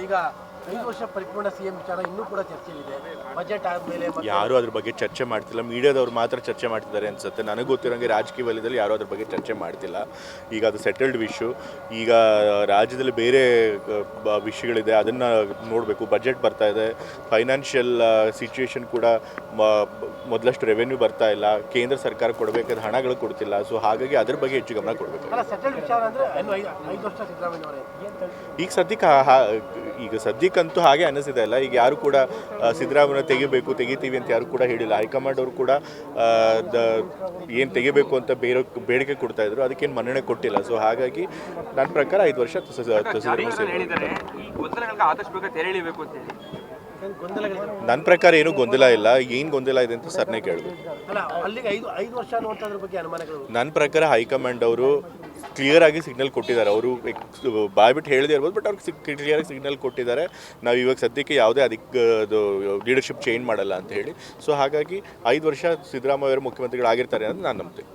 ಈಗ 5 ವರ್ಷ ಪರಿಪೂರ್ಣ ಸಿಎಂ ವಿಚಾರ ಇನ್ನೂ ಕೂಡ ಚರ್ಚೆಯಲ್ಲಿದೆ. ಬಜೆಟ್ ಆದಮೇಲೆ ಯಾರೂ ಅದ್ರ ಬಗ್ಗೆ ಚರ್ಚೆ ಮಾಡ್ತಿಲ್ಲ. ಮೀಡಿಯಾದವ್ರು ಮಾತ್ರ ಚರ್ಚೆ ಮಾಡ್ತಿದ್ದಾರೆ ಅನ್ಸುತ್ತೆ. ನನಗೆ ಗೊತ್ತಿರೋಂಗೆ ರಾಜಕೀಯ ವಲಯದಲ್ಲಿ ಯಾರೂ ಅದ್ರ ಬಗ್ಗೆ ಚರ್ಚೆ ಮಾಡ್ತಿಲ್ಲ. ಈಗ ಅದು ಸೆಟಲ್ಡ್ ವಿಷಯ. ಈಗ ರಾಜ್ಯದಲ್ಲಿ ಬೇರೆ ವಿಷಯಗಳಿದೆ, ಅದನ್ನು ನೋಡಬೇಕು. ಬಜೆಟ್ ಬರ್ತಾ ಇದೆ, ಫೈನಾನ್ಷಿಯಲ್ ಸಿಚುವೇಶನ್ ಕೂಡ ಮೊದಲಷ್ಟು ರೆವೆನ್ಯೂ ಬರ್ತಾ ಇಲ್ಲ, ಕೇಂದ್ರ ಸರ್ಕಾರ ಕೊಡಬೇಕಾದ ಹಣಗಳು ಕೊಡ್ತಿಲ್ಲ. ಸೊ ಹಾಗಾಗಿ ಅದ್ರ ಬಗ್ಗೆ ಹೆಚ್ಚು ಗಮನ ಕೊಡಬೇಕು. ಈಗ ಸದ್ಯಕ್ಕಂತೂ ಹಾಗೆ ಅನ್ನಿಸಿದೆ ಅಲ್ಲ. ಈಗ ಯಾರು ಕೂಡ ಸಿದ್ದರಾಮಯ್ಯ ತೆಗಿತೀವಿ ಅಂತ ಯಾರು ಕೂಡ ಹೇಳಿಲ್ಲ. ಹೈಕಮಾಂಡ್ ಅವರು ಕೂಡ ಏನು ತೆಗಿಬೇಕು ಅಂತ ಬೇಡಿಕೆ ಕೊಡ್ತಾ ಇದ್ರು, ಅದಕ್ಕೇನು ಮನ್ನಣೆ ಕೊಟ್ಟಿಲ್ಲ. ಸೊ ಹಾಗಾಗಿ ನನ್ನ ಪ್ರಕಾರ 5 ವರ್ಷ ನನ್ನ ಪ್ರಕಾರ ಏನೂ ಗೊಂದಲ ಇಲ್ಲ. ಏನು ಗೊಂದಲ ಇದೆ ಅಂತ ಸರ್ನೇ ಕೇಳಬೇಕು. ನನ್ನ ಪ್ರಕಾರ ಹೈಕಮಾಂಡ್ ಅವರು ಕ್ಲಿಯರ್ ಆಗಿ ಸಿಗ್ನಲ್ ಕೊಟ್ಟಿದ್ದಾರೆ. ಅವರು ಬಾಯ್ಬಿಟ್ಟು ಹೇಳದೇ ಇರ್ಬೋದು, ಬಟ್ ಅವ್ರಿಗೆ ಕ್ಲಿಯರ್ ಆಗಿ ಸಿಗ್ನಲ್ ಕೊಟ್ಟಿದ್ದಾರೆ. ನಾವು ಇವಾಗ ಸದ್ಯಕ್ಕೆ ಯಾವುದೇ ಲೀಡರ್ಶಿಪ್ ಚೇಂಜ್ ಮಾಡಲ್ಲ ಅಂತ ಹೇಳಿ. ಸೊ ಹಾಗಾಗಿ 5 ವರ್ಷ ಸಿದ್ದರಾಮಯ್ಯ ಅವರು ಮುಖ್ಯಮಂತ್ರಿಗಳಾಗಿರ್ತಾರೆ ಅಂತ ನಾನು ನಂಬ್ತೀನಿ.